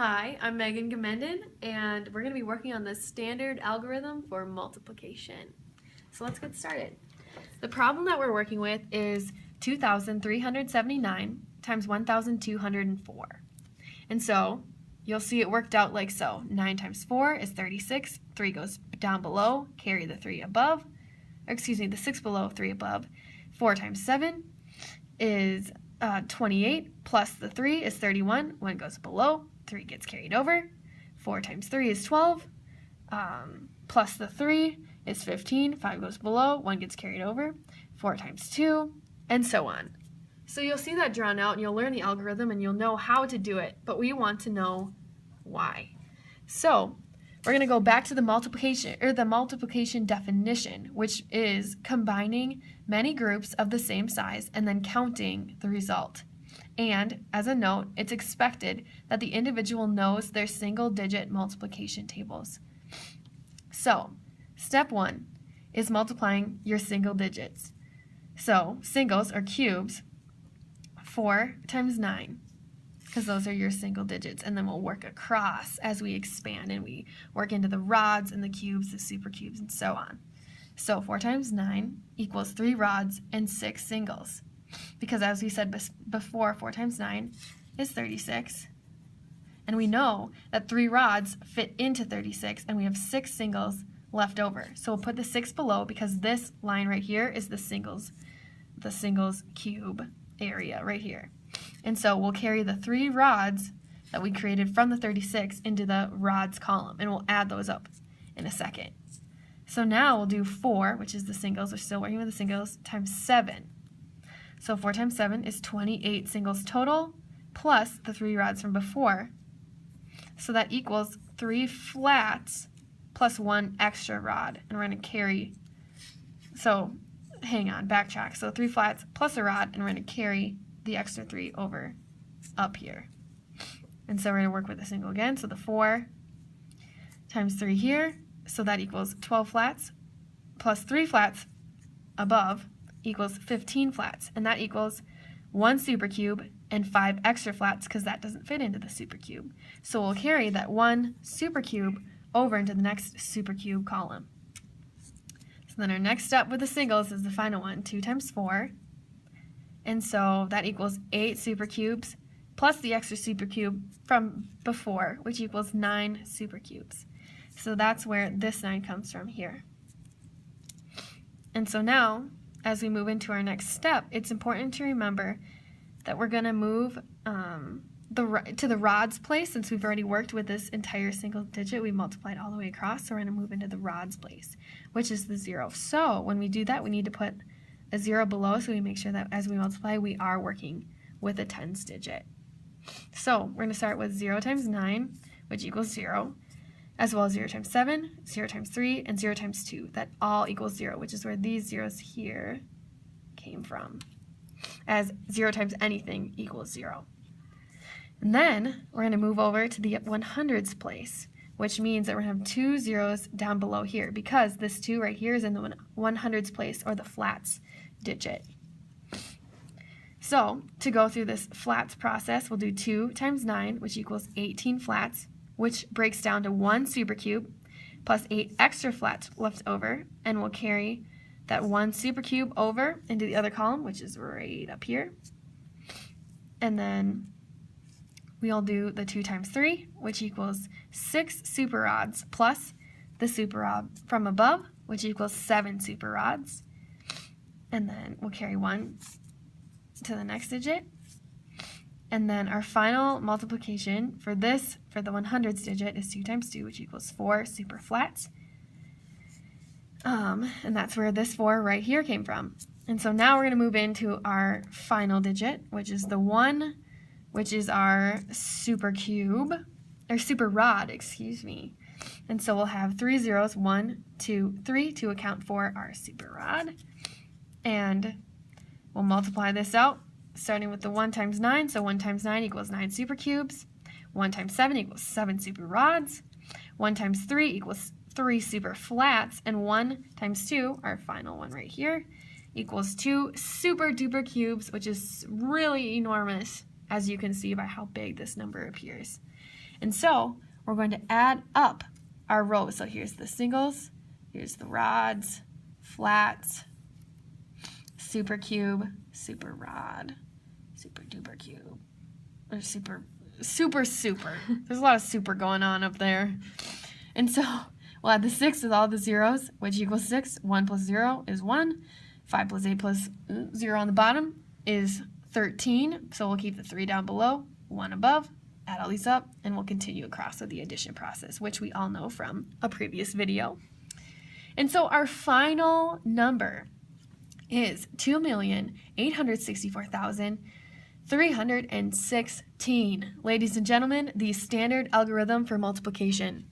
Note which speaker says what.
Speaker 1: Hi, I'm Megan Gamenden, and we're going to be working on the standard algorithm for multiplication. So let's get started. The problem that we're working with is 2,379 times 1,204. And so you'll see it worked out like so. 9 times 4 is 36. 3 goes down below, carry the 3 above. The 6 below, 3 above. 4 times 7 is 28, plus the 3 is 31. 1 goes below, 3 gets carried over. 4 times 3 is 12, plus the 3 is 15. 5 goes below, 1 gets carried over. 4 times 2, and so on. So you'll see that drawn out, and you'll learn the algorithm, and you'll know how to do it, but we want to know why. So we're going to go back to the multiplication definition, which is combining many groups of the same size and then counting the result. And as a note, it's expected that the individual knows their single-digit multiplication tables. So, step 1 is multiplying your single digits. So, singles or cubes, 4 times 9. Because those are your single digits, and then we'll work across as we expand and we work into the rods and the cubes, the supercubes, and so on. So 4 times 9 equals 3 rods and 6 singles, because as we said before, 4 times 9 is 36, and we know that 3 rods fit into 36, and we have 6 singles left over. So we'll put the 6 below, because this line right here is the singles cube area right here. And so we'll carry the 3 rods that we created from the 36 into the rods column, and we'll add those up in a second. So now we'll do 4, which is the singles, we're still working with the singles, times 7. So 4 times 7 is 28 singles total, plus the 3 rods from before. So that equals 3 flats plus 1 extra rod, and we're going to carry, so hang on, backtrack. So 3 flats plus a rod, and we're going to carry the extra 3 over up here. And so we're going to work with a single again. So the 4 times 3 here, so that equals 12 flats plus 3 flats above equals 15 flats, and that equals 1 supercube and 5 extra flats, because that doesn't fit into the supercube. So we'll carry that 1 supercube over into the next supercube column. So then our next step with the singles is the final one, 2 times 4. And so that equals 8 supercubes plus the extra supercube from before, which equals 9 supercubes. So that's where this 9 comes from here. And so now, as we move into our next step, it's important to remember that we're going to move to the rods place. Since we've already worked with this entire single digit, we multiplied all the way across, so we're going to move into the rods place, which is the 0. So when we do that, we need to put a 0 below, so we make sure that as we multiply, we are working with a tens digit. So we're going to start with 0 times 9, which equals 0, as well as 0 times 7, 0 times 3, and 0 times 2. That all equals 0, which is where these zeros here came from, as 0 times anything equals 0. And then we're going to move over to the 100s place, which means that we're going to have 2 zeros down below here, because this 2 right here is in the 100s place, or the flats digit. So to go through this flats process, we'll do 2 times 9, which equals 18 flats, which breaks down to 1 supercube plus 8 extra flats left over, and we'll carry that 1 supercube over into the other column, which is right up here. And then we'll do the 2 times 3, which equals 6 super rods plus the super rod from above, which equals 7 super rods. And then we'll carry 1 to the next digit. And then our final multiplication for the 100s digit is 2 times 2, which equals 4 super flats. And that's where this 4 right here came from. And so now we're going to move into our final digit, which is the 1, which is our super rod, excuse me. And so we'll have 3 zeros, 1, 2, 3, to account for our super rod. And we'll multiply this out, starting with the 1 times 9. So 1 times 9 equals 9 supercubes. 1 times 7 equals 7 super rods. 1 times 3 equals 3 super flats. And 1 times 2, our final one right here, equals 2 super duper cubes, which is really enormous. as you can see by how big this number appears. And so we're going to add up our rows. So here's the singles, here's the rods, flats, super cube, super rod, super duper cube, or super. There's a lot of super going on up there. And so we'll add the 6 with all the zeros, which equals 6. 1 plus 0 is 1. 5 plus 8 plus 0 on the bottom is 13. So we'll keep the 3 down below, 1 above, add all these up, and we'll continue across with the addition process, which we all know from a previous video. And so our final number is 2,864,316. Ladies and gentlemen, the standard algorithm for multiplication.